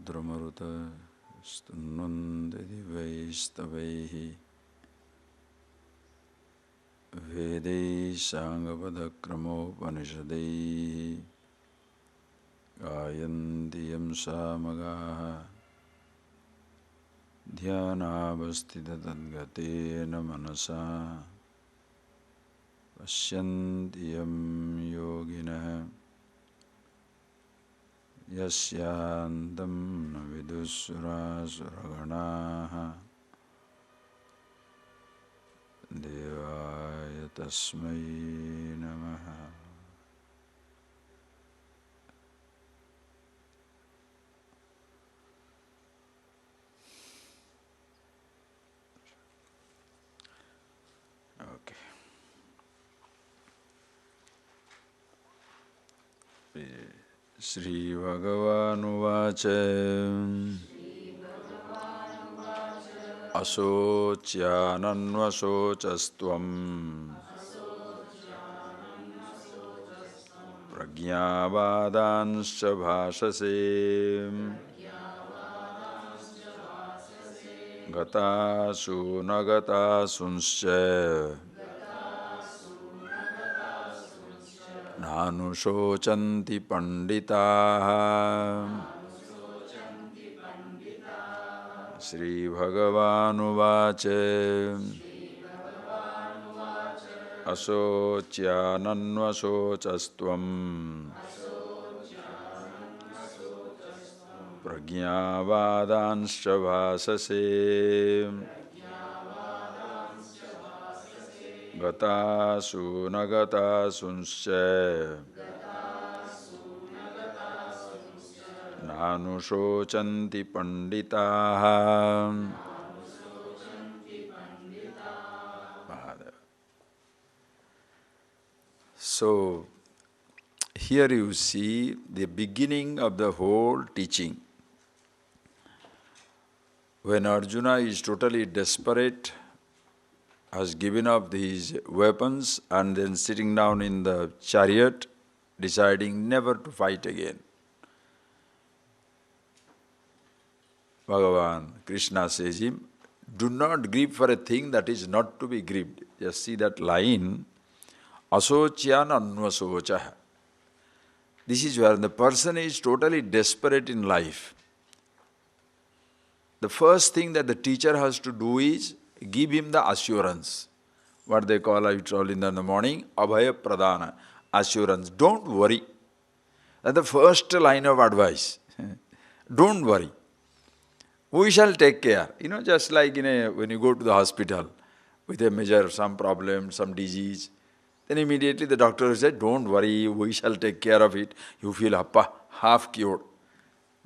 Dramaruta Stunnunde Divaistavaihi Vedai Sangavadakramopanishadaihi Gayantiyam Samagaha Dhyanavastita Tadgatena Manasa Pashyantiyam Yoginaha Yasyandam Vidusurasuraganaha Devaya Tasmai Namaha. Okay. Sri Bhagavanuvāca Asocyananvasocastvam Prajñāvādansca bhāsase Gatāsu nagatāsunsca Nānuṣocanti panditaha. Sri Bhagavanuvāca Asocyananvasocastvam Prajñāvādansca bhāsase Gatāsu nagatāsunsca Nānuṣocanti panditaha. So, here you see the beginning of the whole teaching. When Arjuna is totally desperate, has given up these weapons and then sitting down in the chariot, deciding never to fight again. Bhagavan, Krishna says him, do not grieve for a thing that is not to be grieved. Just see that line, asocyan anvasocha. This is where the person is totally desperate in life. The first thing that the teacher has to do is give him the assurance. What they call, I told in the morning, abhaya pradana, assurance. Don't worry. That's the first line of advice. Don't worry. We shall take care. Just like when you go to the hospital with a major, some problem, some disease, then immediately the doctor said, don't worry, we shall take care of it. You feel half cured.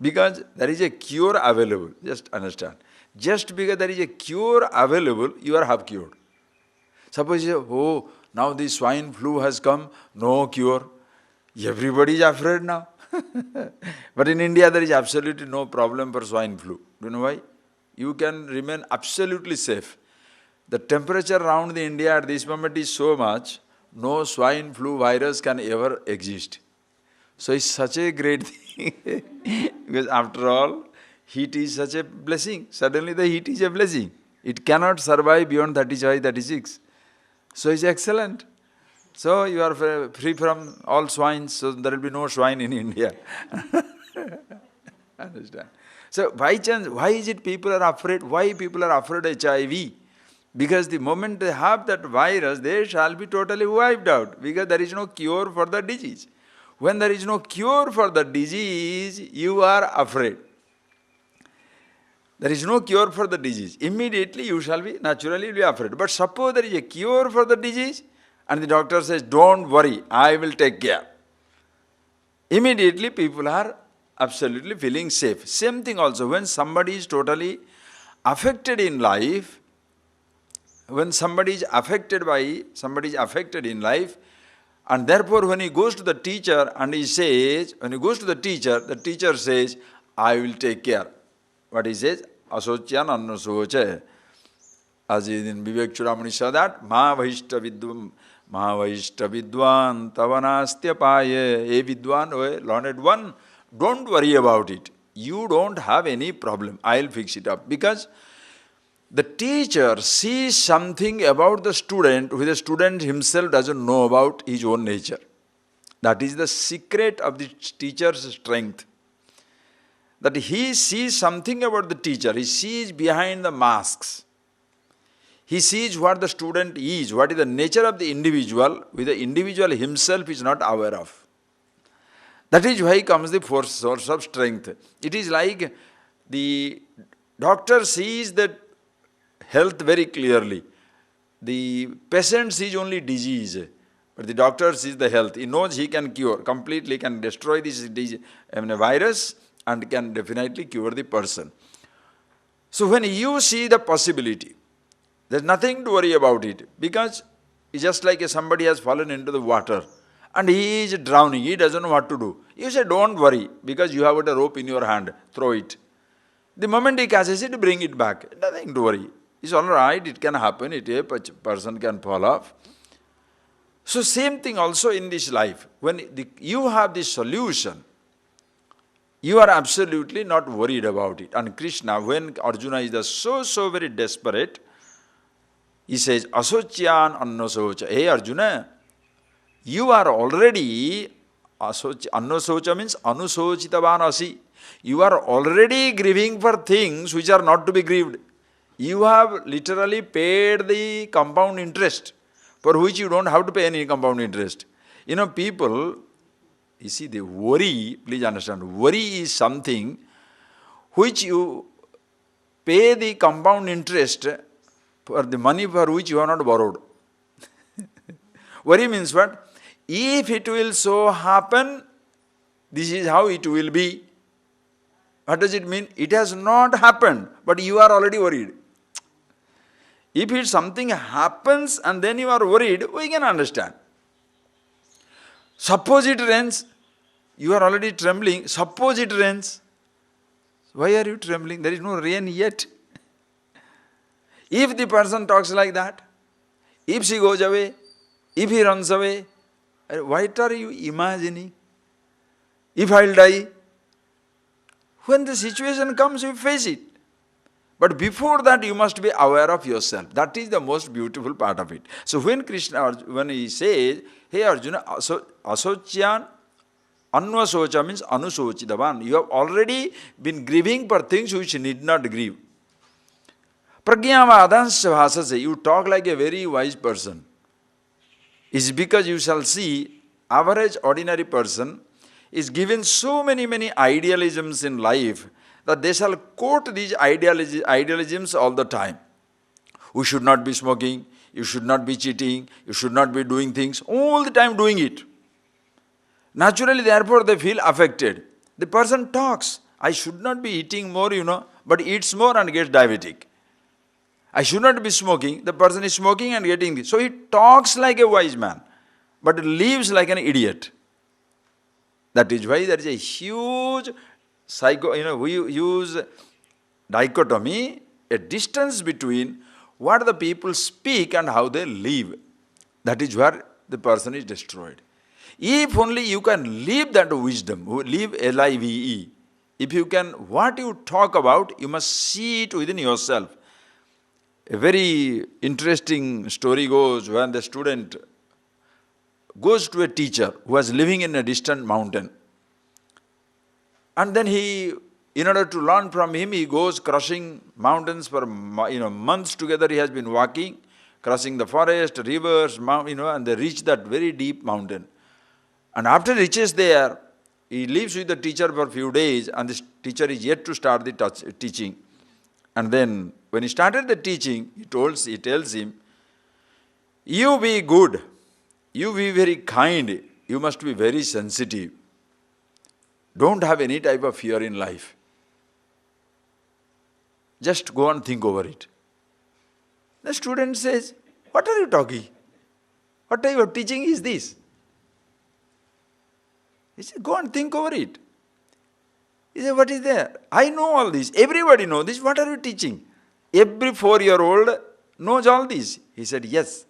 Because there is a cure available. Just understand. Just because there is a cure available, you are half cured. Suppose you say, oh, now the swine flu has come, no cure. Everybody is afraid now. But in India, there is absolutely no problem for swine flu. Do you know why? You can remain absolutely safe. The temperature around the India at this moment is so much, no swine flu virus can ever exist. So it's such a great thing. Because after all, heat is such a blessing. Suddenly the heat is a blessing. It cannot survive beyond 35, 36. So it's excellent. So you are free from all swines, so there will be no swine in India. Understand? So by chance, why is it people are afraid? Why people are afraid of HIV? Because the moment they have that virus, they shall be totally wiped out. Because there is no cure for the disease. When there is no cure for the disease, you are afraid. There is no cure for the disease. Immediately you shall be naturally be afraid. But suppose there is a cure for the disease, and the doctor says, don't worry, I will take care. Immediately people are absolutely feeling safe. Same thing also, when somebody is totally affected in life, when somebody is affected in life, and therefore when he goes to the teacher and he says, the teacher says, I will take care. What he says? Asocyan anvasocha. As in Vivek Chudamani said that, Mahavahishta vidwan tavanastya paye. A vidwan, learned one, don't worry about it. you don't have any problem. I'll fix it up. Because the teacher sees something about the student which the student himself doesn't know about his own nature. That is the secret of the teacher's strength. That he sees something about the teacher. He sees behind the masks. He sees what the student is, what is the nature of the individual, which the individual himself is not aware of. That is why comes the source of strength. It is like the doctor sees the health very clearly. The patient sees only disease, but the doctor sees the health. He knows he can cure, completely can destroy this disease, virus, and can definitely cure the person. So when you see the possibility, there's nothing to worry about it, because it's just like somebody has fallen into the water and he is drowning, he doesn't know what to do. You say, don't worry, because you have got a rope in your hand, throw it. The moment he catches it, bring it back. Nothing to worry. It's all right, it can happen, a person can fall off. So same thing also in this life. When you have this solution, you are absolutely not worried about it. And Krishna, when Arjuna is so very desperate, he says, Asocyan annosocha. Hey Arjuna, you are already, annosocha means anusochitavan asi. You are already grieving for things which are not to be grieved. You have literally paid the compound interest, for which you don't have to pay any compound interest. You know, people, you see, the worry, please understand, worry is something which you pay the compound interest for the money for which you have not borrowed. Worry means what? If it will so happen, this is how it will be. What does it mean? It has not happened, but you are already worried. If something happens and then you are worried, we can understand. Suppose it rains, you are already trembling. Suppose it rains. Why are you trembling? There is no rain yet. If the person talks like that, if she goes away, if he runs away, what are you imagining? If I'll die, when the situation comes, you face it. But before that, you must be aware of yourself. That is the most beautiful part of it. So when Krishna, when he says, hey Arjuna, asocyan anvasocha means anusochitavan. You have already been grieving for things which need not grieve. Pragyavadansya bhasase, you talk like a very wise person. It's because you shall see, average ordinary person is given so many idealisms in life that they shall quote these idealisms all the time. We should not be smoking, you should not be cheating, you should not be doing things, all the time doing it. Naturally, therefore, they feel affected. The person talks, I should not be eating more, but eats more and gets diabetic. I should not be smoking, the person is smoking and getting this. So he talks like a wise man, but lives like an idiot. That is why there is a huge we use dichotomy, a distance between what the people speak and how they live. That is where the person is destroyed. If only you can live that wisdom, live live. If you can, what you talk about, you must see it within yourself. A very interesting story goes when the student goes to a teacher who was living in a distant mountain. And then he, in order to learn from him, he goes crossing mountains for months together. He has been walking, crossing the forest, rivers, and they reach that very deep mountain. And after he reaches there, he lives with the teacher for a few days, and this teacher is yet to start the teaching. And then, when he started the teaching, he tells him, you be good, you be very kind, you must be very sensitive. Don't have any type of fear in life. Just go and think over it. The student says, what are you talking? What type of teaching is this? He said, go and think over it. He said, what is there? I know all this. Everybody knows this. What are you teaching? Every 4-year-old knows all this. He said, yes.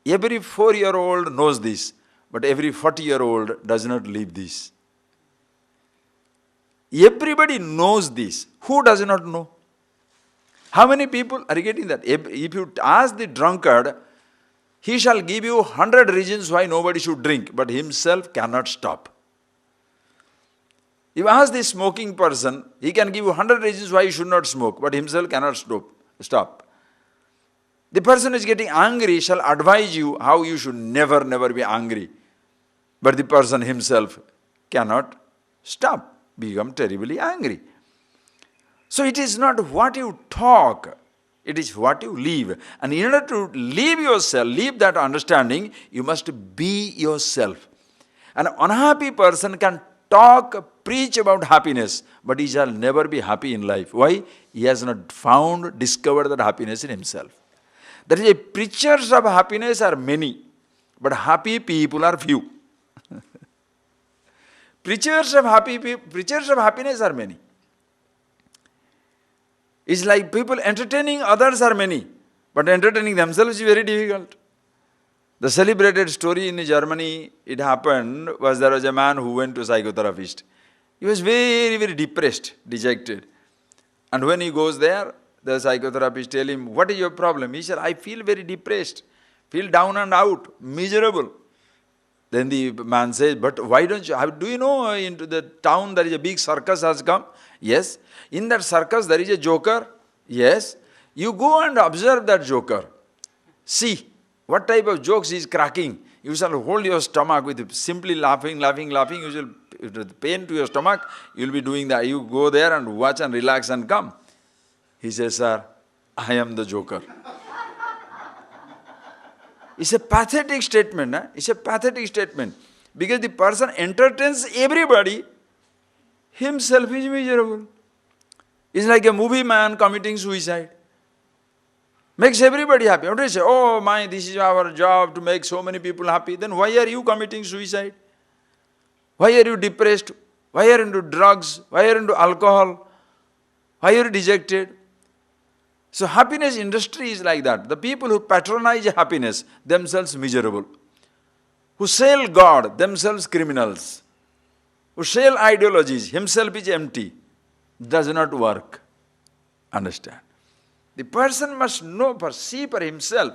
Every 4-year-old knows this. But every 40-year-old does not live this. Everybody knows this. Who does not know? How many people are getting that? If you ask the drunkard, he shall give you 100 reasons why nobody should drink, but himself cannot stop. If you ask the smoking person, he can give you 100 reasons why you should not smoke, but himself cannot stop. The person who is getting angry shall advise you how you should never be angry, but the person himself cannot stop, become terribly angry. So it is not what you talk, it is what you live. And in order to live yourself, live that understanding, you must be yourself. An unhappy person can talk, preach about happiness, but he shall never be happy in life. Why? He has not discovered that happiness in himself. That is, preachers of happiness are many, but happy people are few. Preachers of happiness are many. It's like people entertaining others are many, but entertaining themselves is very difficult. The celebrated story in Germany, it happened, was there was a man who went to a psychotherapist. He was very depressed, dejected. And when he goes there, the psychotherapist tell him, what is your problem? He said, I feel very depressed, feel down and out, miserable. Then the man says, but why don't you, do you know into the town there is a big circus has come? Yes. In that circus there is a joker? Yes. You go and observe that joker. See what type of jokes he is cracking. You shall hold your stomach with simply laughing. You shall, with pain to your stomach, you will be doing that. You go there and watch and relax and come. He says, sir, I am the joker. It's a pathetic statement. It's a pathetic statement. Because the person entertains everybody, himself is miserable. It's like a movie man committing suicide. Makes everybody happy. Don't you say, oh my, this is our job to make so many people happy. Then why are you committing suicide? Why are you depressed? Why are you into drugs? Why are you into alcohol? Why are you dejected? So happiness industry is like that. The people who patronize happiness, themselves miserable. Who sell God, themselves criminals. Who sell ideologies, himself is empty. Does not work. Understand? The person must know, perceive for himself.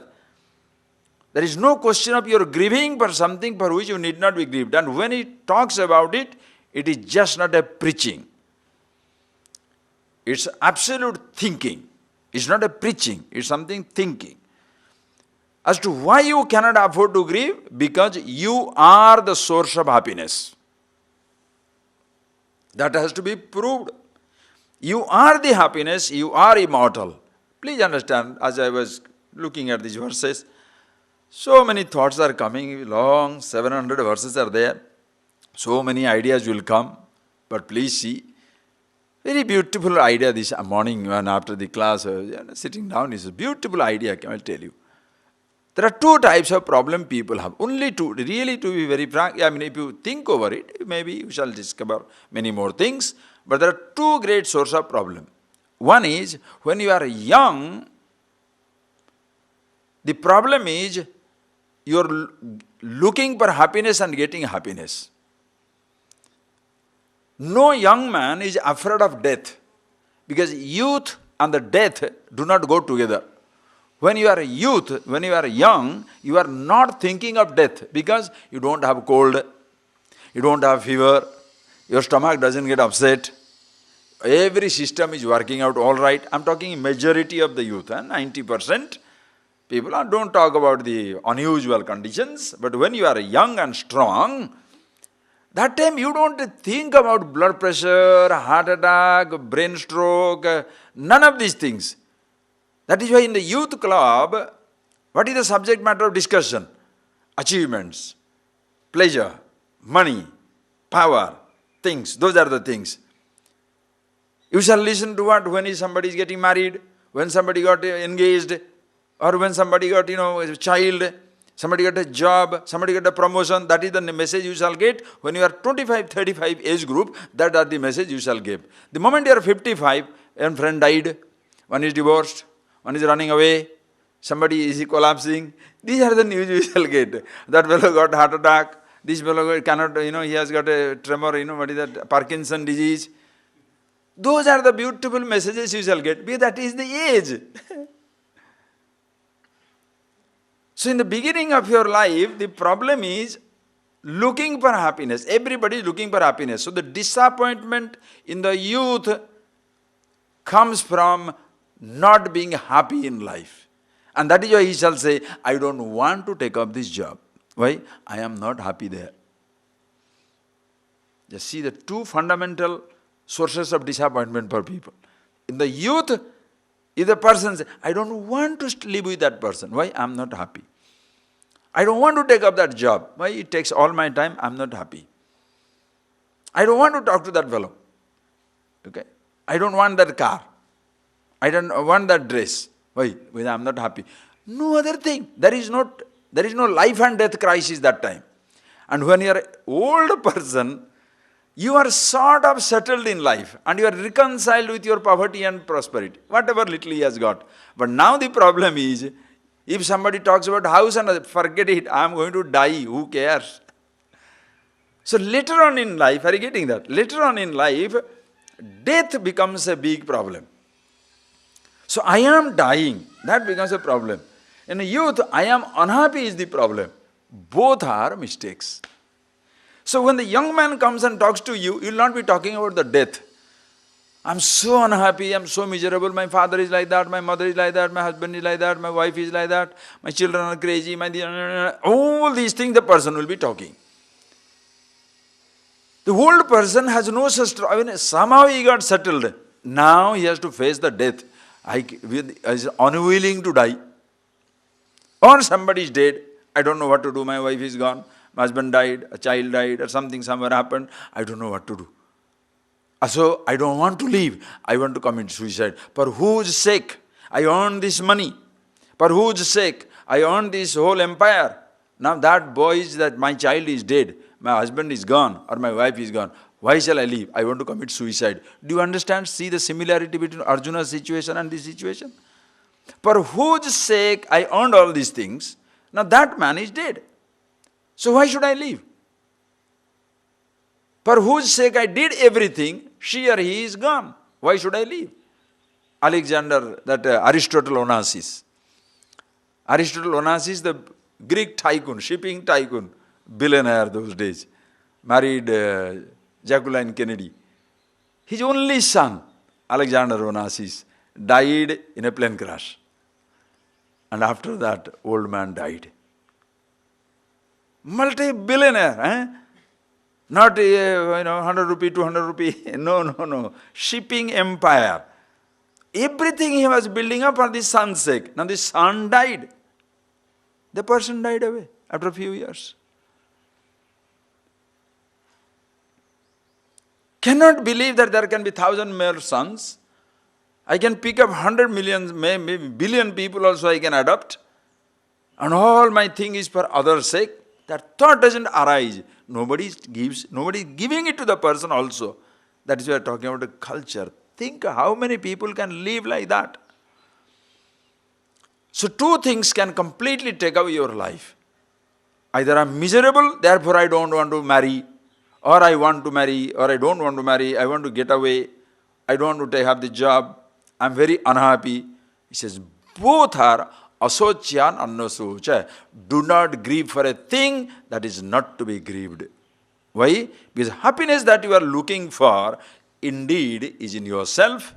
There is no question of your grieving for something for which you need not be grieved. And when he talks about it, it is just not a preaching. It's absolute thinking. It's not a preaching, it's something thinking. As to why you cannot afford to grieve? Because you are the source of happiness. That has to be proved. You are the happiness, you are immortal. Please understand, as I was looking at these verses, so many thoughts are coming, long 700 verses are there. So many ideas will come, but please see. Very beautiful idea this morning when after the class, sitting down is a beautiful idea, I will tell you. There are two types of problem people have, only two, really to be very frank. I mean, if you think over it, maybe you shall discover many more things, but there are two great sources of problem. One is, when you are young, the problem is, you are looking for happiness and getting happiness. No young man is afraid of death, because youth and the death do not go together. When you are a youth, when you are young, you are not thinking of death, because you don't have cold, you don't have fever, your stomach doesn't get upset, every system is working out all right. I am talking majority of the youth, 90%. People don't talk about the unusual conditions, but when you are young and strong, that time you don't think about blood pressure, heart attack, brain stroke, none of these things. That is why in the youth club, what is the subject matter of discussion? Achievements, pleasure, money, power, things, those are the things. You shall listen to what? When somebody is getting married, when somebody got engaged, or when somebody got, a child, somebody got a job, somebody got a promotion. That is the message you shall get. When you are 25, 35 age group, that are the message you shall give. The moment you are 55, a friend died, one is divorced, one is running away, somebody is collapsing. These are the news you shall get. That fellow got heart attack, this fellow cannot, he has got a tremor, what is that, Parkinson disease. Those are the beautiful messages you shall get, because that is the age. So in the beginning of your life, the problem is looking for happiness. Everybody is looking for happiness. So the disappointment in the youth comes from not being happy in life. And that is why he shall say, I don't want to take up this job. Why? I am not happy there. Just see the two fundamental sources of disappointment for people. In the youth, if the person says, I don't want to live with that person. Why? I am not happy. I don't want to take up that job. Why? It takes all my time. I am not happy. I don't want to talk to that fellow. Okay? I don't want that car. I don't want that dress. Why? Because I am not happy. No other thing. There is no life and death crisis that time. And when you are an old person, you are sort of settled in life and you are reconciled with your poverty and prosperity, whatever little he has got. But now the problem is, if somebody talks about house and forget it, I am going to die, who cares? So later on in life, are you getting that? Later on in life, death becomes a big problem. So I am dying, that becomes a problem. In youth, I am unhappy is the problem. Both are mistakes. So when the young man comes and talks to you, you will not be talking about the death. I am so unhappy, I am so miserable, my father is like that, my mother is like that, my husband is like that, my wife is like that, my children are crazy, all these things the person will be talking. The old person has no such, somehow he got settled. Now he has to face the death. He is unwilling to die. Or somebody is dead, I don't know what to do, my wife is gone, my husband died, a child died, or something somewhere happened, I don't know what to do. So I don't want to leave, I want to commit suicide. For whose sake I earned this money? For whose sake I earned this whole empire? Now that boy is that my child is dead, my husband is gone, or my wife is gone. Why shall I leave? I want to commit suicide. Do you understand? See the similarity between Arjuna's situation and this situation? For whose sake I earned all these things, now that man is dead. So why should I leave? For whose sake I did everything, she or he is gone. Why should I leave? Alexander, Aristotle Onassis. Aristotle Onassis, the Greek tycoon, shipping tycoon, billionaire those days, married Jacqueline Kennedy. His only son, Alexander Onassis, died in a plane crash. And after that, old man died. Multi-billionaire, Not 100 rupee, 200 rupee. No. Shipping empire. Everything he was building up for the son's sake. Now the son died. The person died away after a few years. Cannot believe that there can be 1,000 more sons. I can pick up 100 million, maybe billion people also I can adopt. And all my thing is for others' sake. That thought doesn't arise. Nobody is giving it to the person also. That is why we are talking about a culture. Think how many people can live like that. So two things can completely take away your life. Either I am miserable, therefore I don't want to marry, or I want to marry, or I don't want to marry, I want to get away, I don't want to have the job, I am very unhappy. He says, both are asocyan annasocha. Do not grieve for a thing that is not to be grieved. Why? Because happiness that you are looking for, indeed, is in yourself.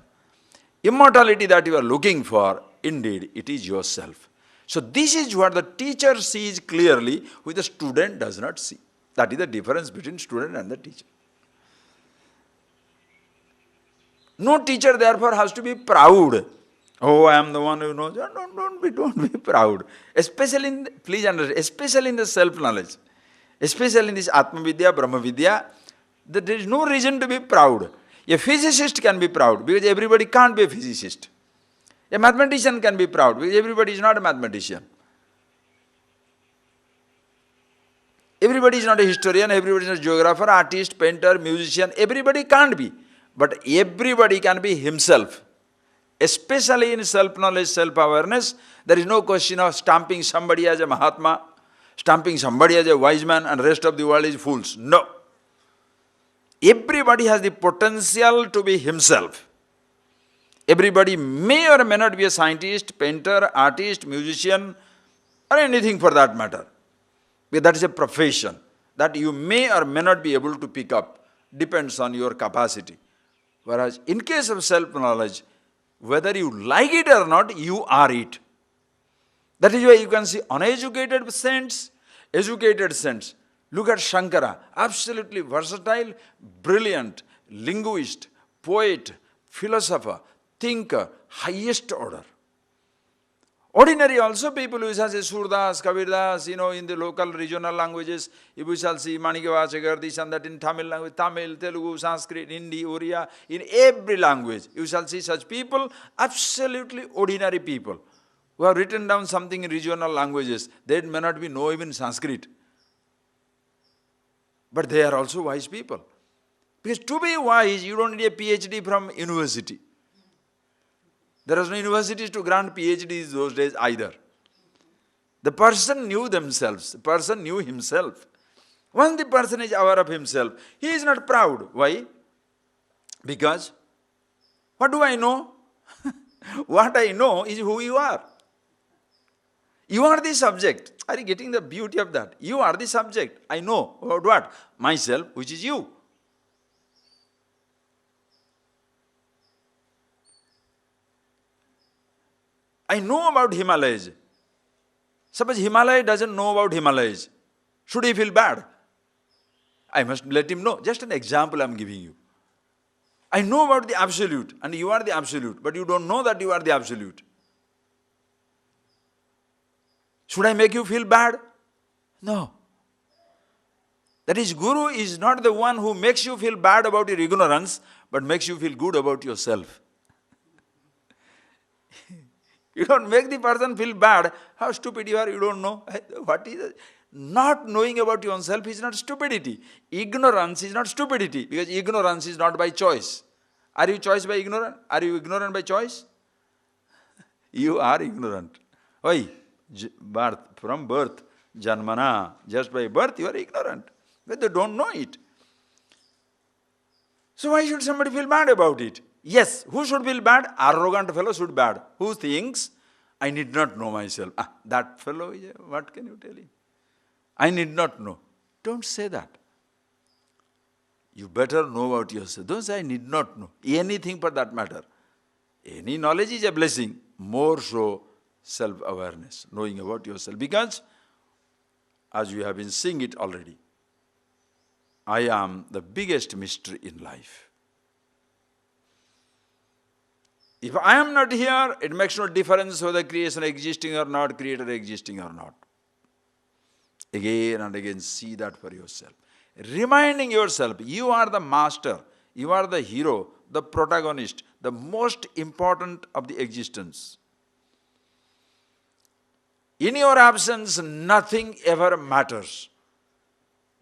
Immortality that you are looking for, indeed, it is yourself. So this is what the teacher sees clearly, which the student does not see. That is the difference between student and the teacher. No teacher, therefore, has to be proud. Oh, I am the one who knows. Don't be proud. Especially in, please understand, especially in the self-knowledge. Especially in this Atma Vidya, Brahma Vidya, there is no reason to be proud. A physicist can be proud because everybody can't be a physicist. A mathematician can be proud because everybody is not a mathematician. Everybody is not a historian, everybody is not a geographer, artist, painter, musician. Everybody can't be. But everybody can be himself. Especially in self-knowledge, self-awareness, there is no question of stamping somebody as a Mahatma, stamping somebody as a wise man and the rest of the world is fools. No. Everybody has the potential to be himself. Everybody may or may not be a scientist, painter, artist, musician, or anything for that matter. Because that is a profession that you may or may not be able to pick up. Depends on your capacity. Whereas in case of self-knowledge, whether you like it or not, you are it. That is why you can see uneducated saints, educated saints. Look at Shankara, absolutely versatile, brilliant, linguist, poet, philosopher, thinker, highest order. Ordinary also people who say Surdas, Kabirdas, in the local regional languages, if we shall see Manikavachagar, this and that in Tamil language, Tamil, Telugu, Sanskrit, Hindi, Oriya, in every language, you shall see such people, absolutely ordinary people, who have written down something in regional languages. They may not be know even Sanskrit. But they are also wise people. Because to be wise, you don't need a PhD from university. There was no universities to grant PhDs those days either. The person knew themselves. The person knew himself. Once the person is aware of himself, he is not proud. Why? Because, what do I know? What I know is who you are. You are the subject. Are you getting the beauty of that? You are the subject. I know about what? Myself, which is you. I know about Himalayas. Suppose Himalaya doesn't know about Himalayas. Should he feel bad? I must let him know. Just an example I am giving you. I know about the Absolute, and you are the Absolute, but you don't know that you are the Absolute. Should I make you feel bad? No. That is, Guru is not the one who makes you feel bad about your ignorance, but makes you feel good about yourself. You don't make the person feel bad. How stupid you are, you don't know. What is it? Not knowing about yourself is not stupidity. Ignorance is not stupidity, because ignorance is not by choice. Are you choice by ignorant? Are you ignorant by choice? You are ignorant. Why? Birth, from birth, janmana, just by birth you are ignorant. But they don't know it. So why should somebody feel bad about it? Yes, who should feel bad? Arrogant fellow should bad. Who thinks, I need not know myself. That fellow, what can you tell him? I need not know. Don't say that. You better know about yourself. Don't say, I need not know. Anything for that matter. Any knowledge is a blessing. More so, self-awareness, knowing about yourself. Because, as you have been seeing it already, I am the biggest mystery in life. If I am not here, it makes no difference whether creation existing or not, creator existing or not. Again and again, see that for yourself. Reminding yourself, you are the master, you are the hero, the protagonist, the most important of the existence. In your absence, nothing ever matters.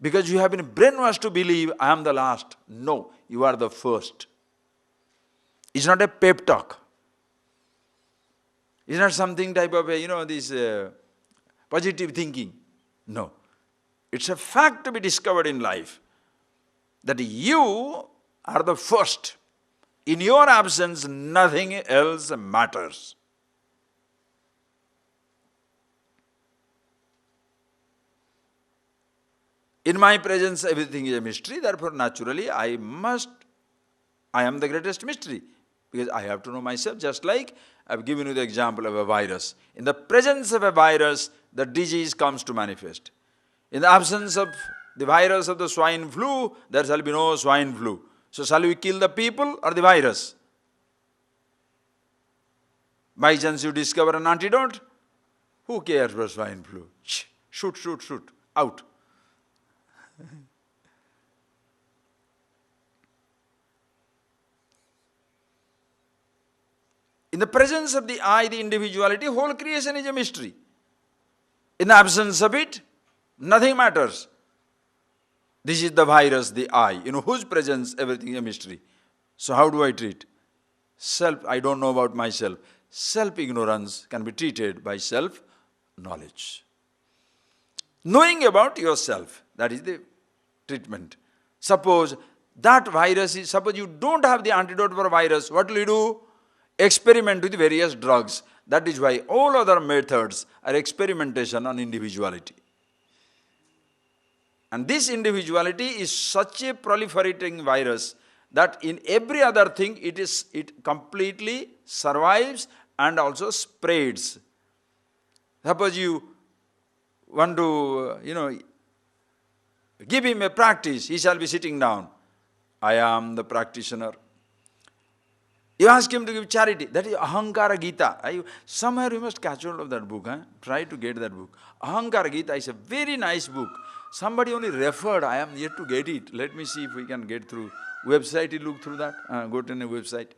Because you have been brainwashed to believe, I am the last. No, you are the first. It's not a pep talk. It's not something type of this positive thinking. No. It's a fact to be discovered in life. That you are the first. In your absence, nothing else matters. In my presence, everything is a mystery. Therefore, naturally, I am the greatest mystery. Because I have to know myself, just like I have given you the example of a virus. In the presence of a virus, the disease comes to manifest. In the absence of the virus of the swine flu, there shall be no swine flu. So shall we kill the people or the virus? By chance you discover an antidote? Who cares for swine flu? Shoot, out. In the presence of the I, the individuality, whole creation is a mystery. In the absence of it, nothing matters. This is the virus, the I, in whose presence everything is a mystery. So how do I treat? Self, I don't know about myself. Self-ignorance can be treated by self-knowledge. Knowing about yourself, that is the treatment. Suppose That virus is, suppose you don't have the antidote for a virus, what will you do? Experiment with various drugs. That is why all other methods are experimentation on individuality. And this individuality is such a proliferating virus that in every other thing it completely survives and also spreads. Suppose you want to, give him a practice, he shall be sitting down. I am the practitioner. You ask him to give charity. That is Ahankara Gita. Somewhere you must catch hold of that book. Try to get that book. Ahankara Gita is a very nice book. Somebody only referred. I am yet to get it. Let me see if we can get through. Website, you look through that. Go to a website.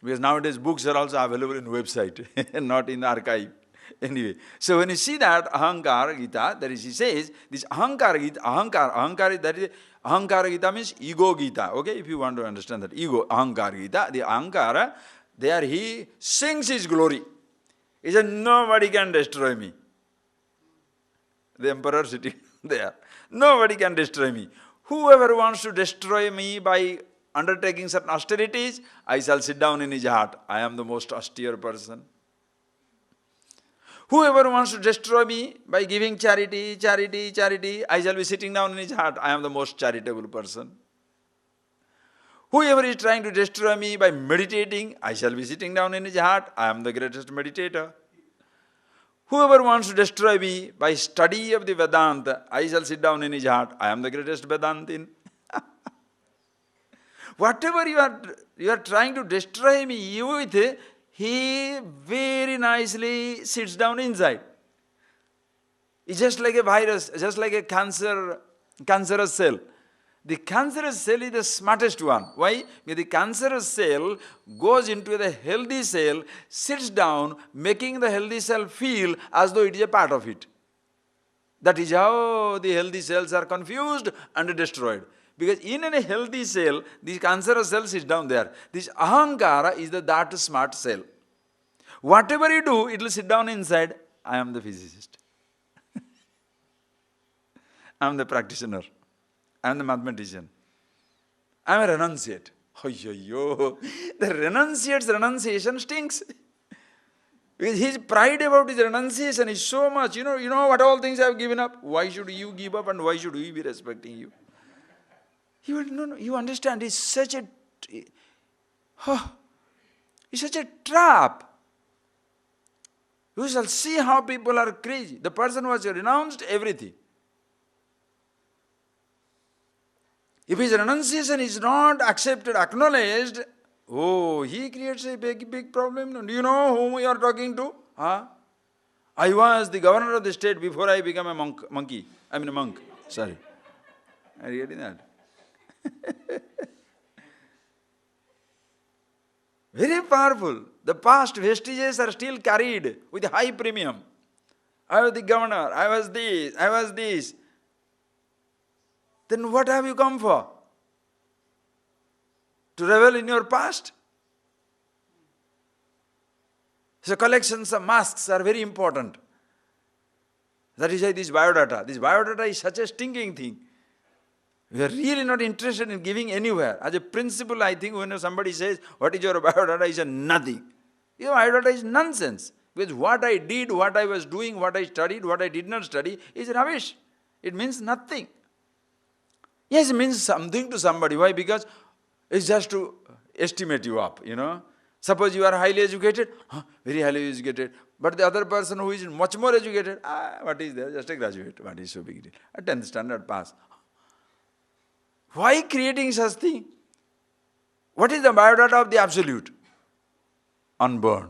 Because nowadays books are also available in website, not in archive. Anyway, so when you see that Ahankara Gita, that is, he says, this Ahankara Gita, Ahankara, that is, Ahankara Gita means ego Gita, okay, if you want to understand that, ego, Ahankara Gita, the Ahankara, there he sings his glory. He said, nobody can destroy me. The emperor sitting there, nobody can destroy me. Whoever wants to destroy me by undertaking certain austerities, I shall sit down in his heart. I am the most austere person. Whoever wants to destroy me by giving charity, I shall be sitting down in his heart. I am the most charitable person. Whoever is trying to destroy me by meditating, I shall be sitting down in his heart. I am the greatest meditator. Whoever wants to destroy me by study of the Vedanta, I shall sit down in his heart. I am the greatest Vedantin. Whatever you are trying to destroy me with, he very nicely sits down inside. It's just like a virus, just like a cancerous cell. The cancerous cell is the smartest one. Why? Because the cancerous cell goes into the healthy cell, sits down, making the healthy cell feel as though it is a part of it. That is how the healthy cells are confused and destroyed. Because in a healthy cell, the cancerous cell sits down there. This ahankara is that smart cell. Whatever you do, it will sit down inside. I am the physicist. I am the practitioner. I am the mathematician. I am a renunciate. The renunciate's renunciation stinks. Because his pride about his renunciation is so much. You know what all things I have given up. Why should you give up and why should we be respecting you? You understand, it's such a trap. You shall see how people are crazy. The person who has renounced everything. If his renunciation is not accepted, acknowledged, he creates a big problem. Do you know whom you are talking to? I was the governor of the state before I became a monk. Sorry. Are you getting that? Very powerful. The past vestiges are still carried with high premium. I was the governor, I was this. Then what have you come for? To revel in your past? So collections of masks are very important. That is why this biodata is such a stinking thing. We are really not interested in giving anywhere. As a principle, I think when somebody says, what is your biodata? I say, nothing. Your biodata is nonsense. Because what I did, what I was doing, what I studied, what I did not study is rubbish. It means nothing. Yes, it means something to somebody. Why? Because it's just to estimate you up, Suppose you are highly educated, very highly educated. But the other person who is much more educated, what is there? Just a graduate. What is so big deal? A 10th standard pass. Why creating such thing? What is the biodata of the Absolute? Unborn.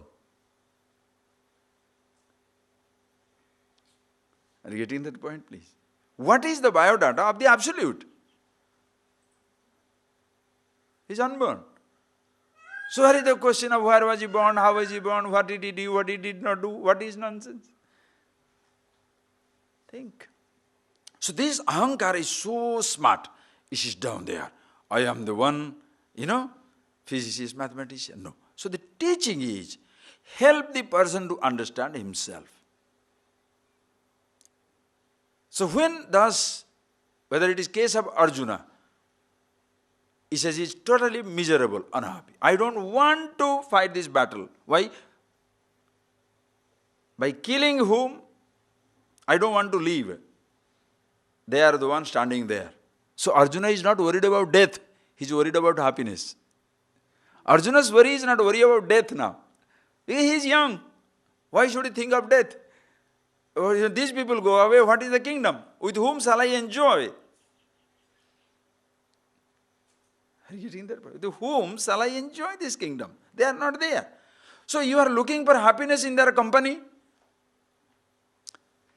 Are you getting that point, please? What is the biodata of the Absolute? He is unborn. So what is the question of where was he born, how was he born, what did he do, what he did not do, what is nonsense? Think. So this ahankara is so smart. It is down there. I am the one, physicist, mathematician. No. So the teaching is, help the person to understand himself. So when thus, whether it is case of Arjuna, He says he's totally miserable, unhappy. I don't want to fight this battle. Why? By killing whom? I don't want to leave. They are the ones standing there. So Arjuna is not worried about death. He's worried about happiness. Arjuna's worry is not worry about death now. He is young. Why should he think of death? Oh, these people go away. What is the kingdom? With whom shall I enjoy? Are you getting that? With whom shall I enjoy this kingdom? They are not there. So you are looking for happiness in their company?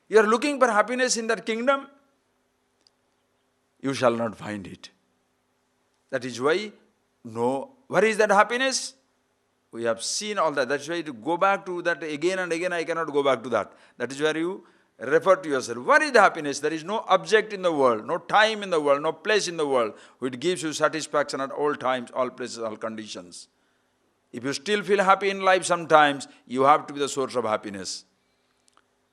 You are looking for happiness in that kingdom? You shall not find it. That is why, no. Where is that happiness? We have seen all that. That's why to go back to that again and again, I cannot go back to that. That is where you refer to yourself. Where is the happiness? There is no object in the world, no time in the world, no place in the world which gives you satisfaction at all times, all places, all conditions. If you still feel happy in life sometimes, you have to be the source of happiness.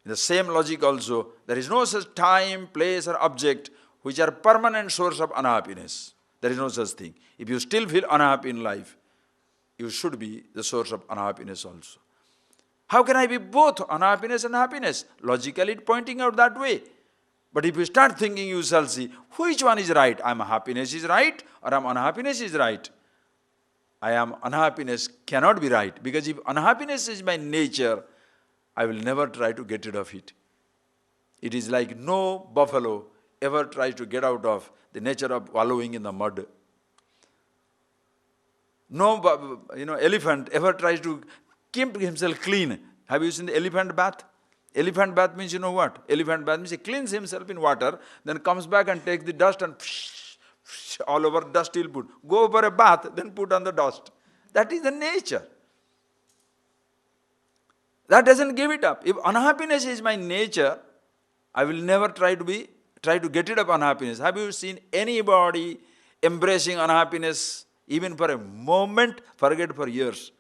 In the same logic also, there is no such time, place or object which are permanent source of unhappiness. There is no such thing. If you still feel unhappy in life, you should be the source of unhappiness also. How can I be both unhappiness and happiness? Logically it pointing out that way. But if you start thinking, you shall see which one is right. I am happiness is right or I am unhappiness is right. I am unhappiness cannot be right, because if unhappiness is my nature, I will never try to get rid of it. It is like no buffalo ever tries to get out of the nature of wallowing in the mud. No elephant ever tries to keep himself clean. Have you seen the elephant bath? Elephant bath means you know what? Elephant bath means he cleans himself in water, then comes back and takes the dust and all over dust he'll put. Go for a bath, then put on the dust. That is the nature. That doesn't give it up. If unhappiness is my nature, I will never try to get rid of unhappiness. Have you seen anybody embracing unhappiness even for a moment? Forget for years.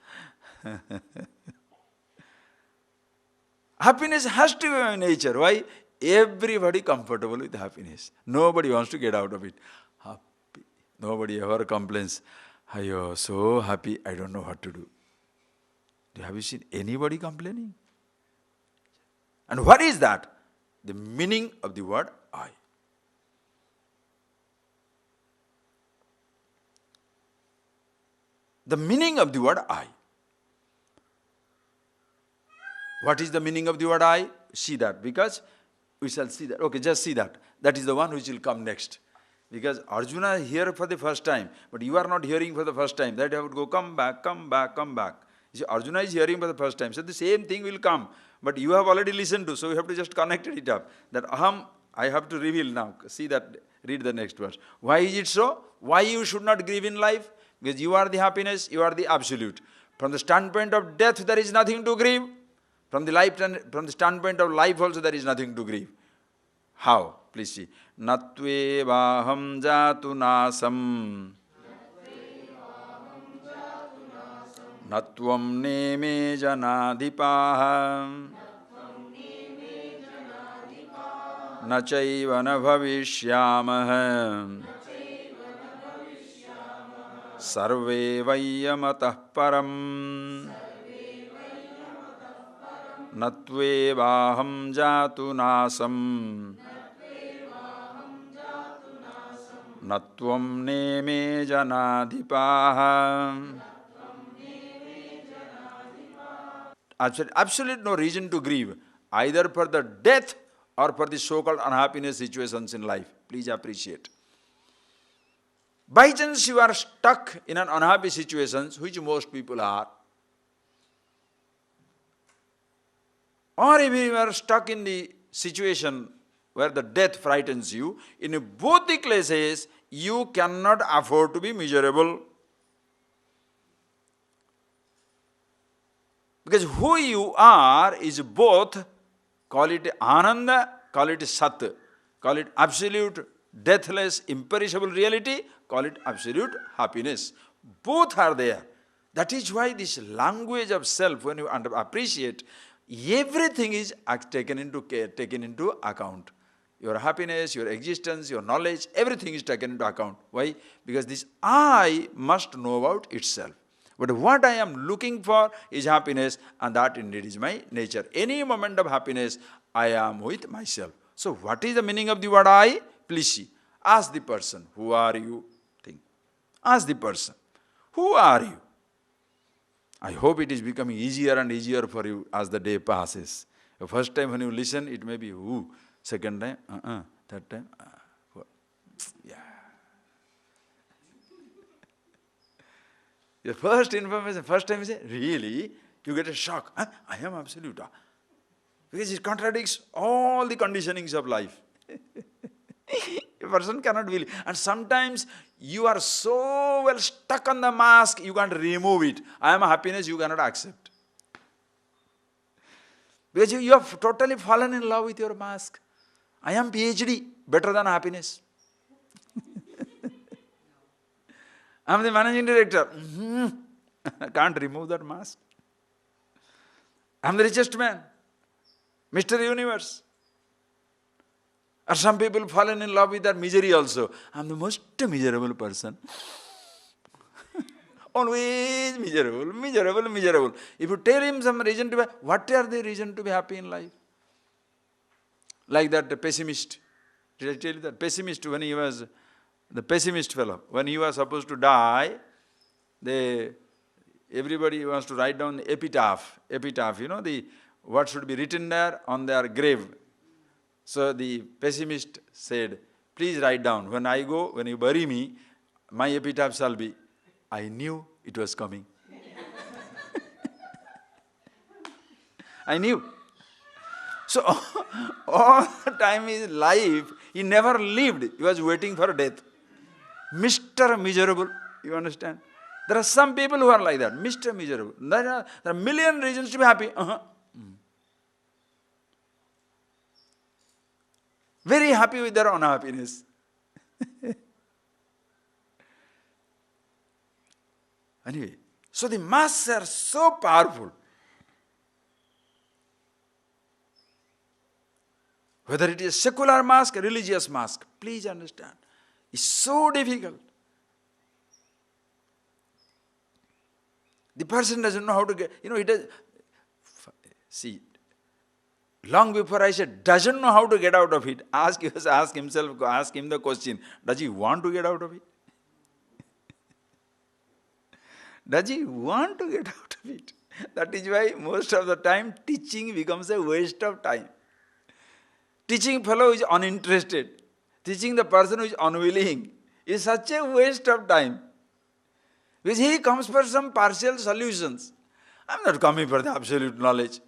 Happiness has to be my nature. Why? Everybody comfortable with happiness. Nobody wants to get out of it. Happy. Nobody ever complains, "Ayo, so happy, I don't know what to do." Have you seen anybody complaining? And what is that? The meaning of the word I. The meaning of the word I. What is the meaning of the word I? See that, because we shall see that. Okay, just see that. That is the one which will come next. Because Arjuna is here for the first time, but you are not hearing for the first time. That you have to go, come back, come back, come back. You see, Arjuna is hearing for the first time. So the same thing will come. But you have already listened to, so you have to just connect it up. That aham, I have to reveal now. See that, read the next verse. Why is it so? Why you should not grieve in life? Because you are the happiness, you are the absolute. From the standpoint of death, there is nothing to grieve. From the standpoint of life also, there is nothing to grieve. How? Please see. Natvevaham jatu nasam. Natvam neme janadipaha. Nachaiva na bhavishyamaha. Sarve vayyamatah param. Natvevaham jatu nasam. Natvam neme janadipaha. Absolute no reason to grieve, either for the death or for the so-called unhappiness situations in life. Please appreciate. By chance you are stuck in an unhappy situation, which most people are, or if you are stuck in the situation where the death frightens you, in both the cases, you cannot afford to be miserable. Because who you are is both, call it Ananda, call it Sat, call it absolute, deathless, imperishable reality, call it absolute happiness. Both are there. That is why this language of self, when you appreciate, everything is taken into account. Your happiness, your existence, your knowledge, everything is taken into account. Why? Because this I must know about itself. But what I am looking for is happiness, and that indeed is my nature. Any moment of happiness, I am with myself. So what is the meaning of the word I? Please see. Ask the person, who are you? Think. Ask the person, who are you? I hope it is becoming easier and easier for you as the day passes. The first time when you listen, it may be who. Second time, third time, yeah. The first information, first time you say, really? You get a shock. Huh? I am absolute. Because it contradicts all the conditionings of life. A person cannot believe. And sometimes you are so well stuck on the mask, you can't remove it. I am a happiness you cannot accept. Because you have totally fallen in love with your mask. I am PhD, better than happiness. I am the managing director. Can't remove that mask. I am the richest man, Mr. Universe. Or some people fallen in love with that misery also. I am the most miserable person. Always miserable, miserable, miserable. If you tell him some reason to be, what are the reason to be happy in life? Like that pessimist. Did I tell you that? Pessimist, when he was, the pessimist fellow, when he was supposed to die, everybody wants to write down the epitaph. Epitaph, what should be written there on their grave. So the pessimist said, please write down, when I go, when you bury me, my epitaph shall be, I knew it was coming. I knew. So all the time in his life, he never lived. He was waiting for death. Mr. Miserable, you understand? There are some people who are like that, Mr. Miserable. There are a million reasons to be happy. Very happy with their own happiness. Anyway, so the masks are so powerful. Whether it is secular mask, religious mask, please understand, it's so difficult. The person doesn't know how to get, he does, see, long before I said, doesn't know how to get out of it, ask him the question, does he want to get out of it? Does he want to get out of it? That is why most of the time teaching becomes a waste of time. Teaching fellow who is uninterested, teaching the person who is unwilling is such a waste of time. Because he comes for some partial solutions. I am not coming for the absolute knowledge.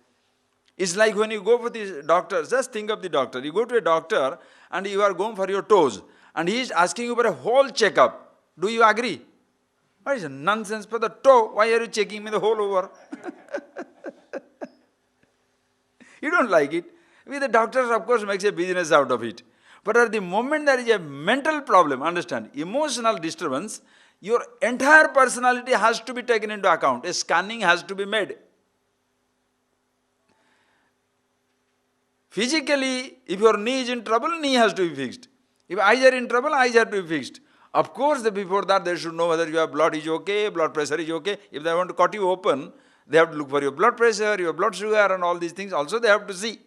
It's like when you go for the doctor, just think of the doctor. You go to a doctor and you are going for your toes and he is asking you for a whole checkup. Do you agree? What is nonsense for the toe? Why are you checking me the whole over? You don't like it. With the doctors, of course, makes a business out of it. But at the moment there is a mental problem, understand, emotional disturbance, your entire personality has to be taken into account. A scanning has to be made. Physically, if your knee is in trouble, knee has to be fixed. If eyes are in trouble, eyes have to be fixed. Of course, before that, they should know whether your blood is okay, blood pressure is okay. If they want to cut you open, they have to look for your blood pressure, your blood sugar and all these things. Also, they have to see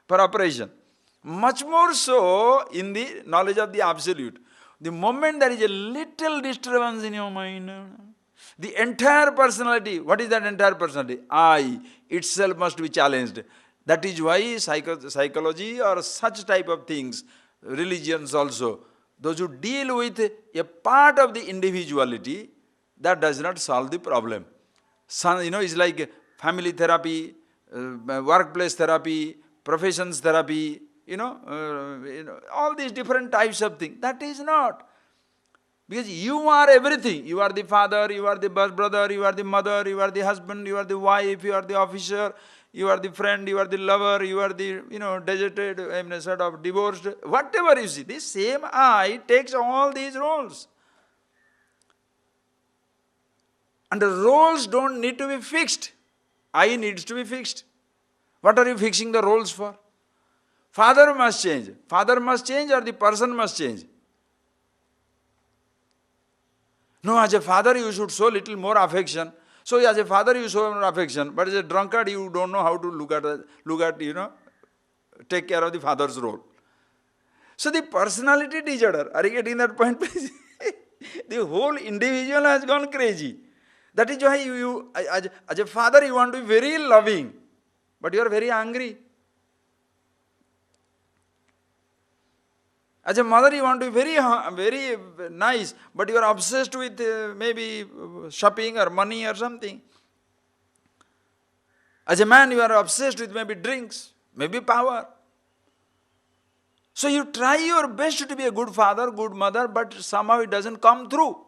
for operation. Much more so in the knowledge of the absolute. The moment there is a little disturbance in your mind, the entire personality, what is that entire personality? I itself must be challenged. That is why psychology or such type of things, religions also, those who deal with a part of the individuality, that does not solve the problem. It's like family therapy, workplace therapy, professions therapy, all these different types of things. That is not. Because you are everything. You are the father, you are the brother, you are the mother, you are the husband, you are the wife, you are the officer, you are the friend, you are the lover, you are the, deserted, sort of divorced, whatever you see. This same I takes all these roles. And the roles don't need to be fixed. I needs to be fixed. What are you fixing the roles for? Father must change. Father must change or the person must change? No, as a father you should show little more affection. So as a father you show more affection, but as a drunkard you don't know how to look at, take care of the father's role. So the personality disorder, are you getting that point, please? The whole individual has gone crazy. That is why as a father you want to be very loving, but you are very angry. As a mother you want to be very nice, but you are obsessed with maybe shopping or money or something. As a man you are obsessed with maybe drinks, maybe power. So you try your best to be a good father, good mother, but somehow it doesn't come through.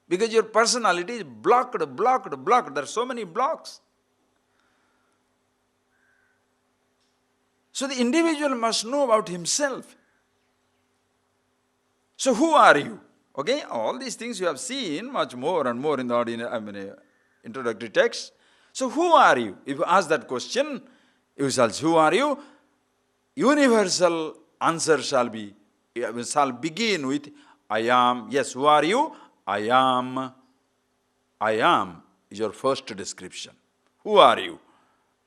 Because your personality is blocked. There are so many blocks. So the individual must know about himself. So who are you? Okay, all these things you have seen much more and more in the introductory text. So who are you? If you ask that question, you shall say, who are you? Universal answer shall begin with, I am. Yes, who are you? I am. I am is your first description. Who are you?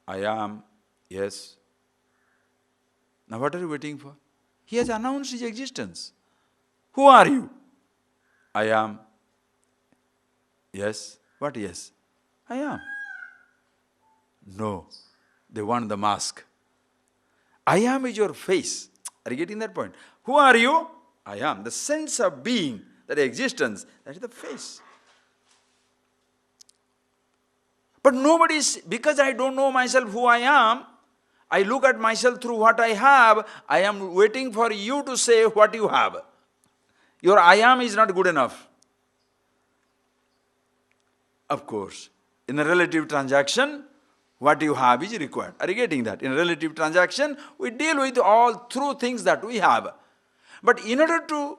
I am. Yes. Now what are you waiting for? He has announced his existence. Who are you? I am. Yes. What yes? I am. No. They want the mask. I am is your face. Are you getting that point? Who are you? I am. The sense of being, that existence, that is the face. But nobody is, because I don't know myself who I am, I look at myself through what I have, I am waiting for you to say what you have. Your I am is not good enough. Of course, in a relative transaction, what you have is required. Are you getting that? In a relative transaction, we deal with all through things that we have. But in order to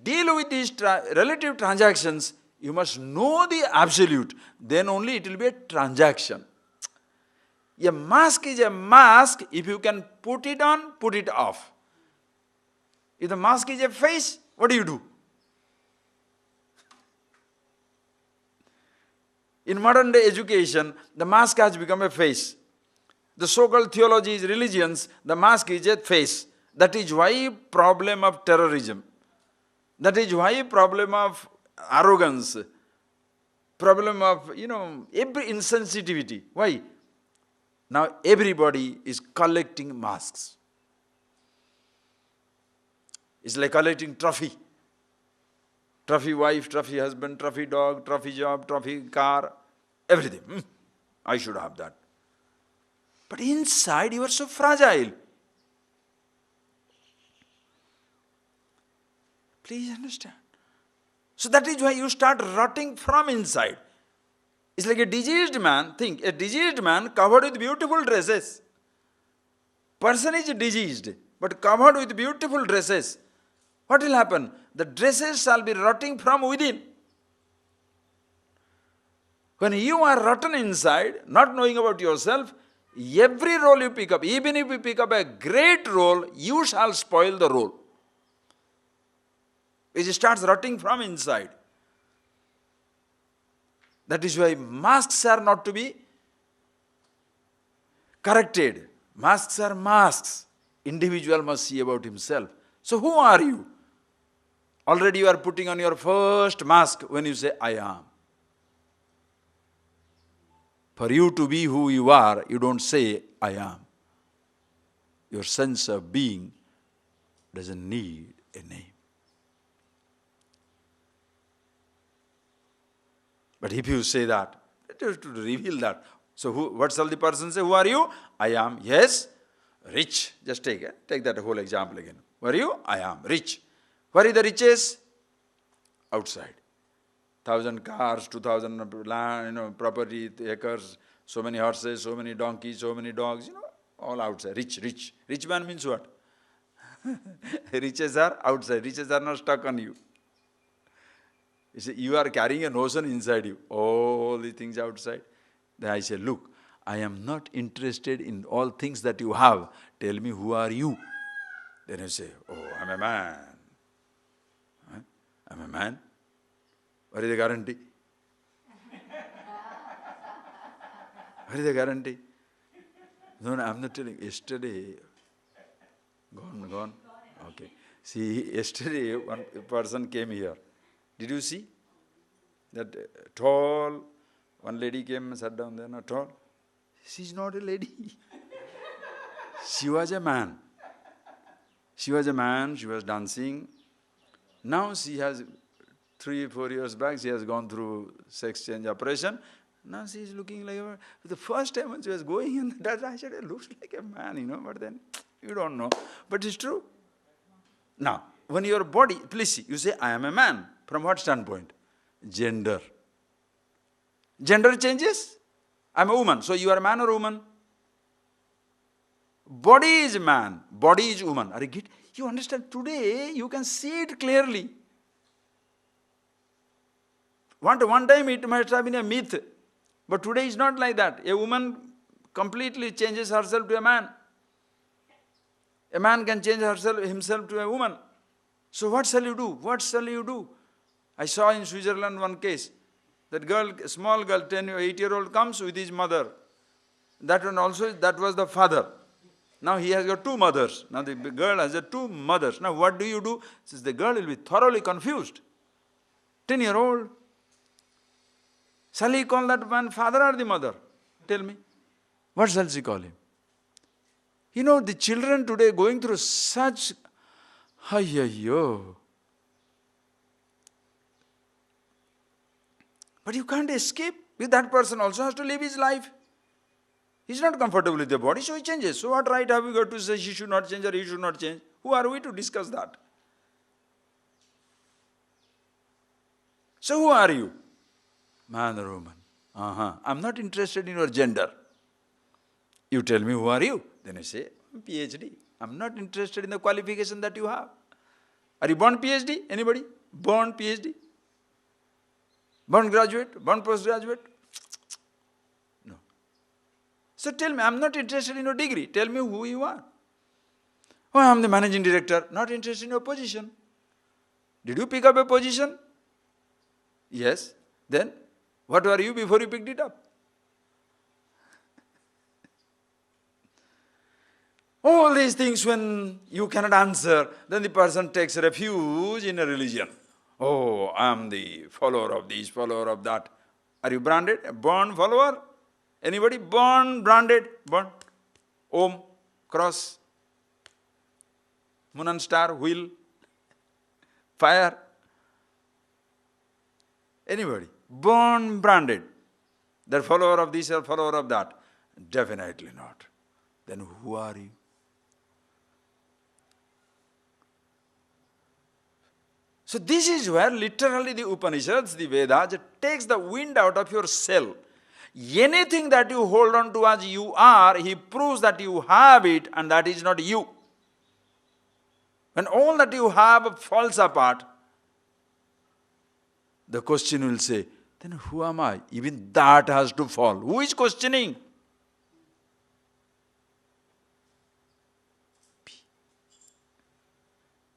deal with these relative transactions, you must know the absolute. Then only it will be a transaction. A mask is a mask if you can put it on, put it off. If the mask is a face, what do? In modern day education, the mask has become a face. The so-called theology is religions, the mask is a face. That is why problem of terrorism. That is why problem of arrogance. Problem of, every insensitivity. Why? Now everybody is collecting masks. It's like collecting trophy. Trophy wife, trophy husband, trophy dog, trophy job, trophy car, everything. I should have that. But inside you are so fragile. Please understand. So that is why you start rotting from inside. It's like a diseased man. Think, a diseased man covered with beautiful dresses. Person is diseased, but covered with beautiful dresses. What will happen? The dresses shall be rotting from within. When you are rotten inside, not knowing about yourself, every role you pick up, even if you pick up a great role, you shall spoil the role. It starts rotting from inside. That is why masks are not to be corrected. Masks are masks. Individual must see about himself. So who are you? Already you are putting on your first mask when you say, I am. For you to be who you are, you don't say, I am. Your sense of being doesn't need a name. But if you say that, it is to reveal that. So what shall the person say? Who are you? I am. Yes, rich. Just take that whole example again. Who are you? I am rich. Where is the riches? Outside. 1,000 cars, 2,000 land, property, acres, so many horses, so many donkeys, so many dogs, all outside. Rich. Rich man means what? Riches are outside. Riches are not stuck on you. You see, you are carrying a notion inside you. All the things outside. Then I say, look, I am not interested in all things that you have. Tell me, who are you? Then you say, oh, I'm a man. Huh? I'm a man. What is the guarantee? What is the guarantee? No, I'm not telling. Yesterday, gone. Okay. See, yesterday one person came here. Did you see? That tall, one lady came and sat down there, not tall. She's not a lady. She was a man. She was a man, she was dancing. Now she has, 3-4 years back, she has gone through sex change operation. Now she is looking like a... The first time when she was going in that, I said, it looks like a man, but then you don't know. But it's true. Now, when your body, please see, you say, I am a man. From what standpoint? Gender. Gender changes. I'm a woman. So you are a man or a woman? Body is man. Body is woman. You understand? Today you can see it clearly. One time it might have been a myth. But today it's not like that. A woman completely changes herself to a man. A man can change himself to a woman. So what shall you do? What shall you do? I saw in Switzerland one case. That girl, small girl, 10 or 8-year-old comes with his mother. That one also, that was the father. Now he has got 2 mothers. Now the girl has 2 mothers. Now what do you do? Says the girl will be thoroughly confused. 10-year-old. Shall he call that man father or the mother? Tell me. What shall she call him? The children today going through such... But you can't escape. That person also has to live his life. He's not comfortable with the body, so he changes. So what right have we got to say she should not change or he should not change? Who are we to discuss that? So who are you? Man or woman? I'm not interested in your gender. You tell me, who are you? Then I say, I'm PhD. I'm not interested in the qualification that you have. Are you born PhD? Anybody? Born PhD? Born graduate? Born postgraduate? No. So tell me, I'm not interested in your degree. Tell me who you are. Oh, I'm the managing director. Not interested in your position. Did you pick up a position? Yes. Then, what were you before you picked it up? All these things, when you cannot answer, then the person takes refuge in a religion. Oh, I am the follower of this, follower of that. Are you branded? A born follower? Anybody? Born, branded, born. Om, cross, moon and star, wheel, fire. Anybody? Born, branded. They're follower of this or follower of that. Definitely not. Then who are you? So this is where literally the Upanishads, the Vedas, it takes the wind out of your sail. Anything that you hold on to as you are, he proves that you have it and that is not you. When all that you have falls apart, the question will say, then who am I? Even that has to fall. Who is questioning?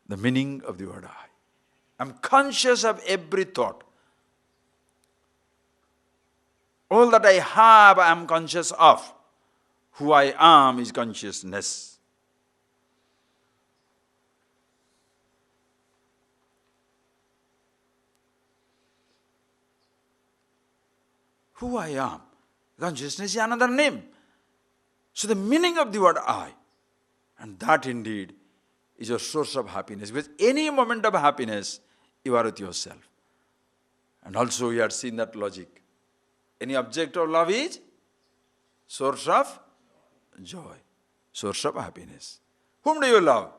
The meaning of the word I. I'm conscious of every thought. All that I have, I am conscious of. Who I am is consciousness. Who I am. Consciousness is another name. So the meaning of the word I, and that indeed is your source of happiness. Because any moment of happiness, you are with yourself. And also you had seen that logic. Any object of love is source of joy, source of happiness. Whom do you love?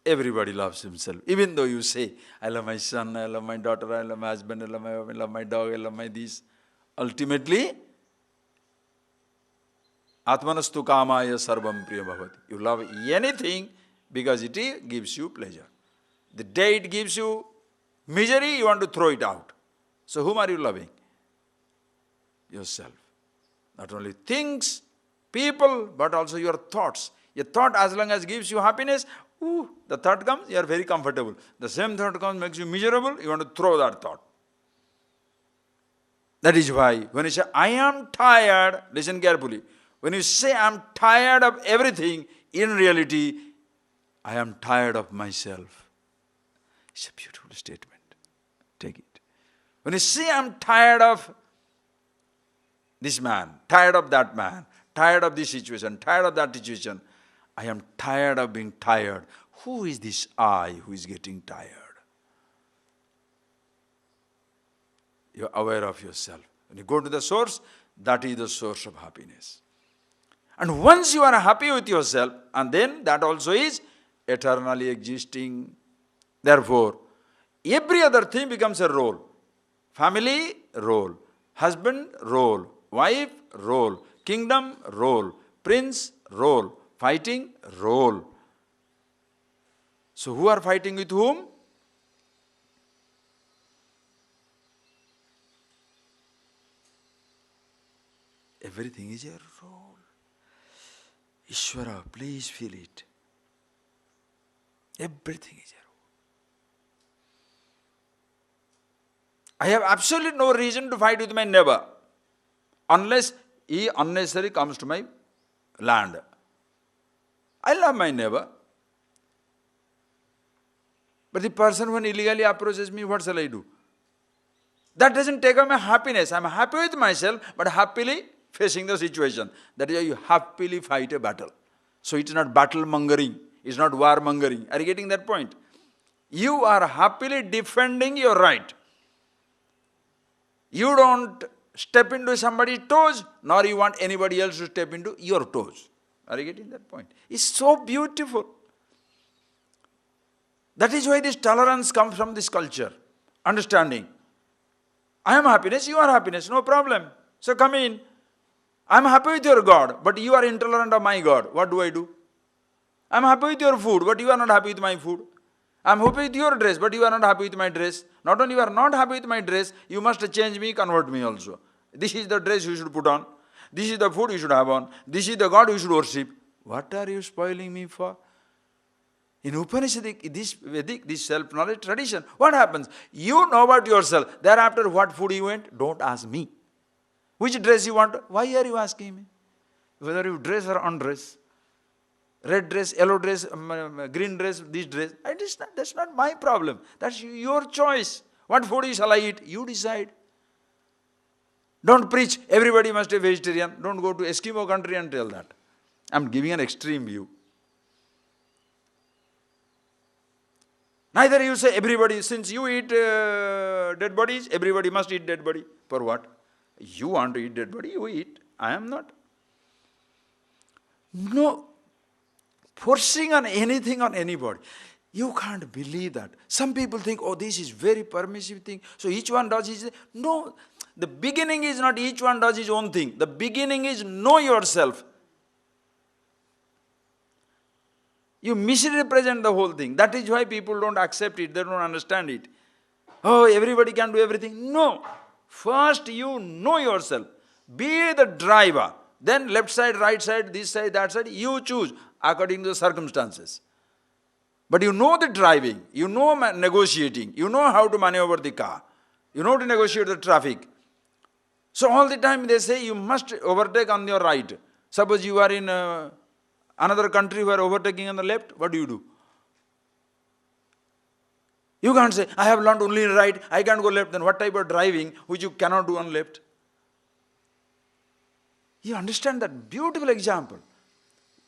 Everybody loves himself. Even though you say, I love my son, I love my daughter, I love my husband, I love my wife, I love my dog, I love my this. Ultimately, Atmanastu kamaya sarvam priya bhavati. You love anything because it gives you pleasure. The day it gives you misery, you want to throw it out. So whom are you loving? yourself. Not only things, people, but also your thoughts. A thought, as long as gives you happiness, the thought comes, you are very comfortable. The same thought comes, makes you miserable, you want to throw that thought. That is why, when you say, I am tired, listen carefully. When you say, I am tired of everything, in reality, I am tired of myself. It's a beautiful statement. Take it. When you say, I am tired of this man, tired of that man, tired of this situation, tired of that situation, I am tired of being tired. Who is this I who is getting tired? You are aware of yourself. When you go to the source, that is the source of happiness. And once you are happy with yourself, and then that also is eternally existing. Therefore, every other thing becomes a role. Family, role. Husband, role. Wife, role. Kingdom, role. Prince, role. Fighting, role. So who are fighting with whom? Everything is a role. Ishvara, please feel it. Everything is a role. I have absolutely no reason to fight with my neighbor unless he unnecessarily comes to my land. I love my neighbor. But the person when illegally approaches me, what shall I do? That doesn't take away my happiness. I am happy with myself, but happily facing the situation. That is why you happily fight a battle. So it's not battle mongering, it's not war mongering. Are you getting that point? You are happily defending your right. You don't step into somebody's toes, nor you want anybody else to step into your toes. Are you getting that point? It's so beautiful. That is why this tolerance comes from this culture. Understanding. I am happiness, you are happiness, no problem. So come in. I am happy with your God, but you are intolerant of my God. What do I do? I am happy with your food, but you are not happy with my food. I am happy with your dress, but you are not happy with my dress. Not only you are not happy with my dress, you must change me, convert me also. This is the dress you should put on. This is the food you should have on. This is the God you should worship. What are you spoiling me for? In Upanishadic, this Vedic, this self-knowledge tradition, what happens? You know about yourself. Thereafter, what food you want? Don't ask me. Which dress you want? Why are you asking me? Whether you dress or undress. Red dress, yellow dress, green dress, this dress. That's not my problem. That's your choice. What food shall I eat? You decide. Don't preach, everybody must be vegetarian. Don't go to Eskimo country and tell that. I'm giving an extreme view. Neither you say everybody, since you eat dead bodies, everybody must eat dead body. For what? You want to eat dead body, you eat. I am not. No forcing on anything on anybody. You can't believe that. Some people think, oh, this is very permissive thing. So each one does his thing. No, the beginning is not each one does his own thing. The beginning is know yourself. You misrepresent the whole thing. That is why people don't accept it. They don't understand it. Oh, everybody can do everything. No. First you know yourself. Be the driver. Then left side, right side, this side, that side, you choose according to the circumstances. But you know the driving. You know negotiating. You know how to maneuver the car. You know to negotiate the traffic. So all the time they say you must overtake on your right. Suppose you are in another country who are overtaking on the left, what do? You can't say, I have learned only right, I can't go left. Then what type of driving which you cannot do on left? You understand that beautiful example.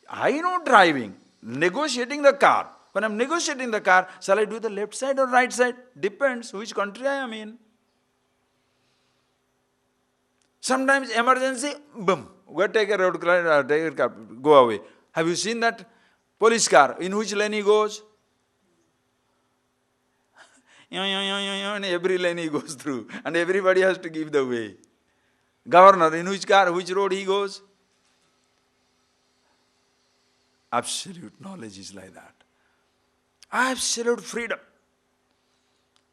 I know driving, negotiating the car. When I am negotiating the car, shall I do the left side or right side? Depends which country I am in. Sometimes emergency, boom, go take a road car, take a car, go away. Have you seen that police car? In which lane he goes? And every lane he goes through. And everybody has to give the way. Governor, in which car, which road he goes? Absolute knowledge is like that. Absolute freedom.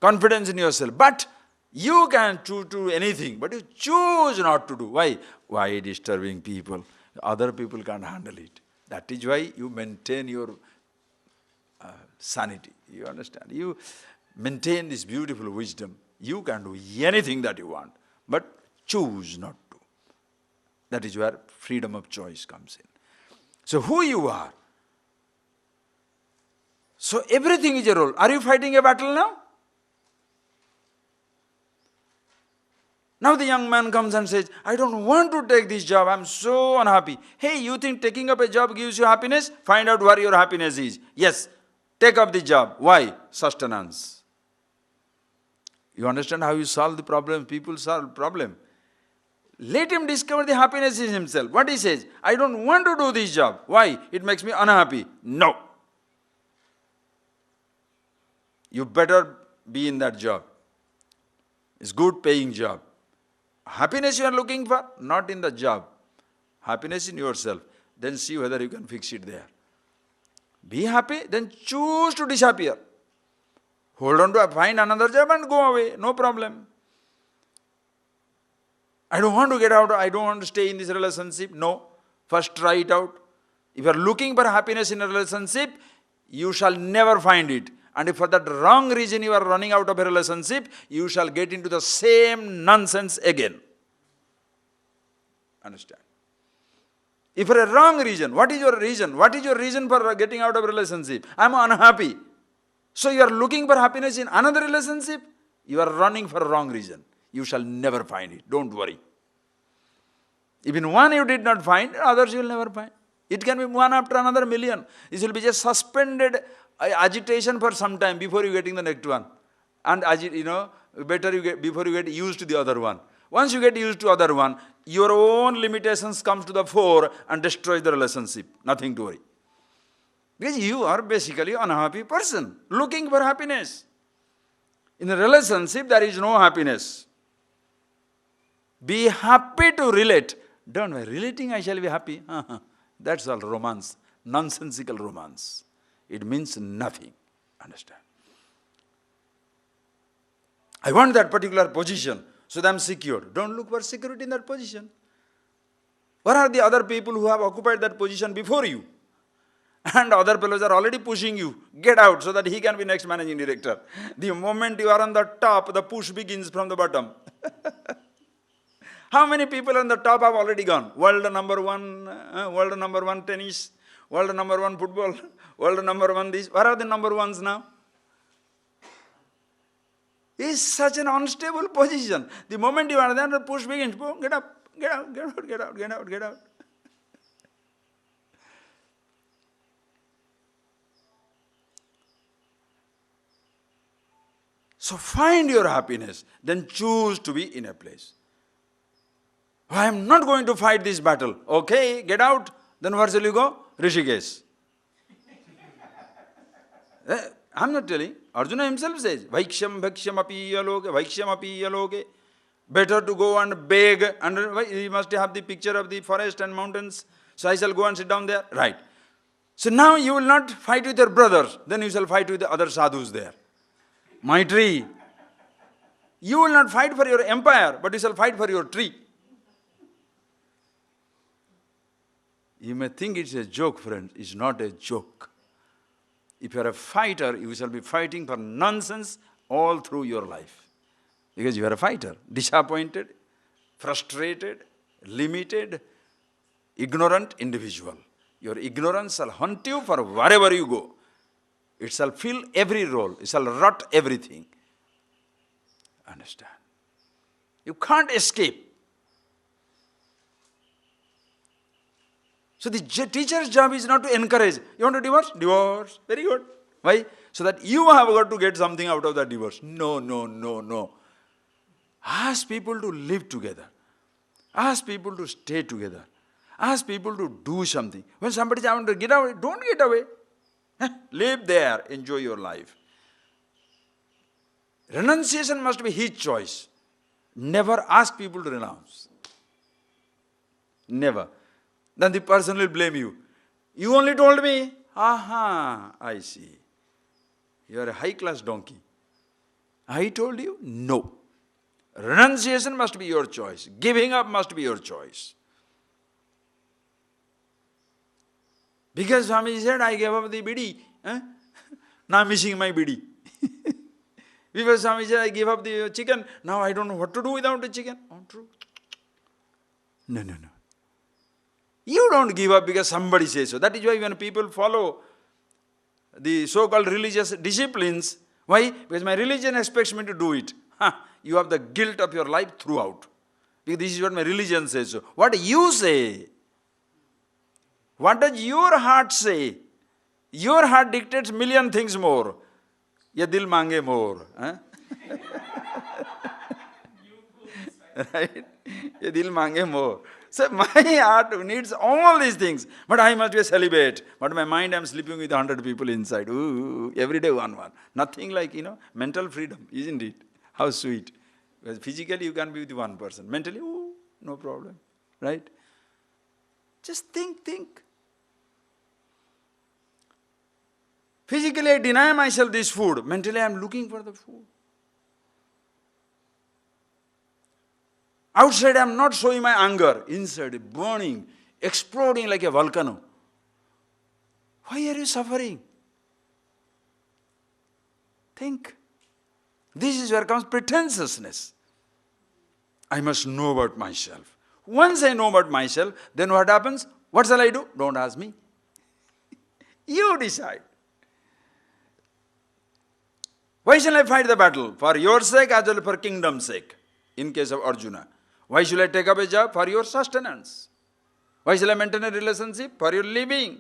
Confidence in yourself. But You can do anything, but you choose not to do. Why? Why disturbing people? Other people can't handle it. That is why you maintain your sanity. You understand? You maintain this beautiful wisdom. You can do anything that you want, but choose not to. That is where freedom of choice comes in. So who you are. So everything is a role. Are you fighting a battle now? Now the young man comes and says, I don't want to take this job, I'm so unhappy. Hey, you think taking up a job gives you happiness? Find out where your happiness is. Yes, take up the job. Why? Sustenance. You understand how you solve the problem? People solve problem. Let him discover the happiness in himself. What he says, I don't want to do this job. Why? It makes me unhappy. No. You better be in that job. It's good paying job. Happiness you are looking for, not in the job. Happiness in yourself. Then see whether you can fix it there. Be happy, then choose to disappear. Hold on to find another job and go away. No problem. I don't want to get out. I don't want to stay in this relationship. No. First try it out. If you are looking for happiness in a relationship, you shall never find it. And if for that wrong reason you are running out of a relationship, you shall get into the same nonsense again. Understand? If for a wrong reason, what is your reason? What is your reason for getting out of a relationship? I am unhappy. So you are looking for happiness in another relationship? You are running for a wrong reason. You shall never find it. Don't worry. Even one you did not find, others you will never find. It can be one after another million. This will be just suspended agitation for some time before you getting the next one. And better you get before you get used to the other one. Once you get used to other one, your own limitations comes to the fore and destroy the relationship. Nothing to worry. Because you are basically an unhappy person, looking for happiness. In a relationship, there is no happiness. Be happy to relate. Don't worry, relating I shall be happy. That's all romance, nonsensical romance. It means nothing. Understand? I want that particular position, so that I am secure. Don't look for security in that position. Where are the other people who have occupied that position before you? And other fellows are already pushing you. Get out so that he can be next managing director. The moment you are on the top, the push begins from the bottom. How many people on the top have already gone? World number one tennis, world number one football, world number one this. Where are the number ones now? It's such an unstable position. The moment you are there, the push begins. Boom, get up, get out, get out, get out, get out, get out. So find your happiness, then choose to be in a place. I am not going to fight this battle. Okay, get out. Then where shall you go? Rishikesh. I am not telling. Arjuna himself says, Vaikshyam bhaksham api yaloke, Vaikshyam api yaloke. Better to go and beg. And he must have the picture of the forest and mountains. So I shall go and sit down there. Right. So now you will not fight with your brothers. Then you shall fight with the other sadhus there. My tree. You will not fight for your empire, but you shall fight for your tree. You may think it's a joke, friends. It's not a joke. If you are a fighter, you shall be fighting for nonsense all through your life. Because you are a fighter. Disappointed, frustrated, limited, ignorant individual. Your ignorance shall hunt you for wherever you go. It shall fill every role. It shall rot everything. Understand? You can't escape. So the teacher's job is not to encourage. You want to divorce? Divorce. Very good. Why? So that you have got to get something out of that divorce. No, no, no, no. Ask people to live together. Ask people to stay together. Ask people to do something. When somebody says, I want to get away, don't get away. Live there. Enjoy your life. Renunciation must be his choice. Never ask people to renounce. Never. Then the person will blame you. You only told me. Aha, I see. You are a high-class donkey. I told you? No. Renunciation must be your choice. Giving up must be your choice. Because Swami said, I gave up the bidi. Now I'm missing my bidi. Because Swami said, I gave up the chicken. Now I don't know what to do without the chicken. Oh, true. No. You don't give up because somebody says so. That is why when people follow the so-called religious disciplines, why? Because my religion expects me to do it. You have the guilt of your life throughout. Because this is what my religion says so. What you say? What does your heart say? Your heart dictates million things more. Ye dil mange more. Right? Ye dil mange more. So my heart needs all these things. But I must be a celibate. But my mind, I am sleeping with 100 people inside. Ooh, every day one. Nothing like, mental freedom, isn't it? How sweet. Because physically you can be with one person. Mentally, ooh, no problem. Right? Just think. Physically I deny myself this food. Mentally I am looking for the food. Outside I am not showing my anger. Inside, burning, exploding like a volcano. Why are you suffering? Think. This is where comes pretentiousness. I must know about myself. Once I know about myself, then what happens? What shall I do? Don't ask me. You decide. Why shall I fight the battle? For your sake as well as for kingdom's sake. In case of Arjuna. Why should I take up a job? For your sustenance. Why shall I maintain a relationship? For your living.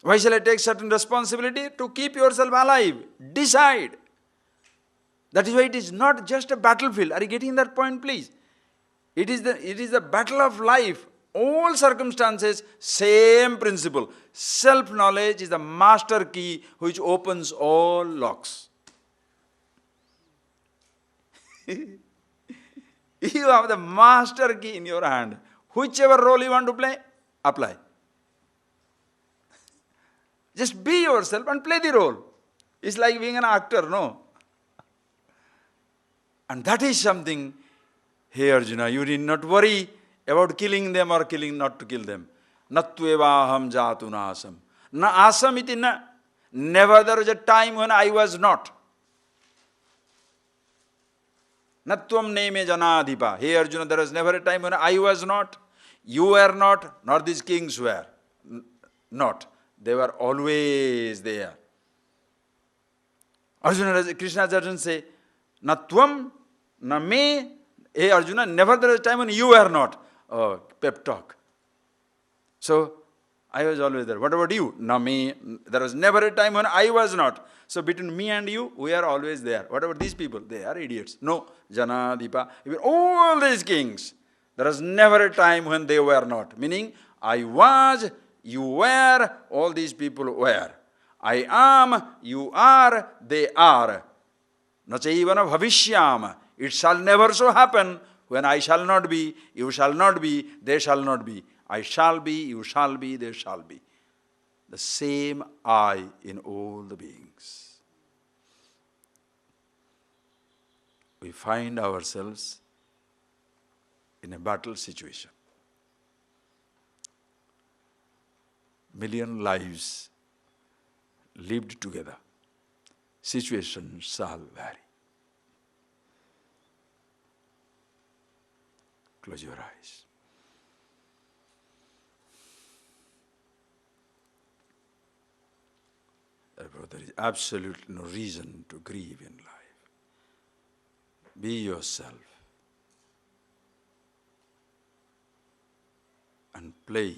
Why shall I take certain responsibility? To keep yourself alive. Decide. That is why it is not just a battlefield. Are you getting that point, please? It is the battle of life. All circumstances, same principle. Self-knowledge is the master key which opens all locks. You have the master key in your hand. Whichever role you want to play, apply. Just be yourself and play the role. It's like being an actor, no? And that is something, hey Arjuna, you need not worry about killing them or not to kill them. Natvevaham jatu nasam. Na asam iti na. Never there was a time when I was not. Natvam neme janadhipa. Hey Arjuna, there was never a time when I was not, you were not, nor these kings were not. They were always there. Arjuna, Krishna's Arjuna say, Natvam, na me, hey Arjuna, never there was a time when you were not. Oh, pep talk. So, I was always there. What about you? Na me, there was never a time when I was not. So, between me and you, we are always there. What about these people? They are idiots. No, Janadipa, even all these kings, there was never a time when they were not. Meaning, I was, you were, all these people were. I am, you are, they are. Nachaivana bhavishyam. It shall never so happen when I shall not be, you shall not be, they shall not be. I shall be, you shall be, they shall be. The same I in all the beings. We find ourselves in a battle situation. Million lives lived together. Situations shall vary. Close your eyes. Therefore, there is absolutely no reason to grieve in life. Be yourself and play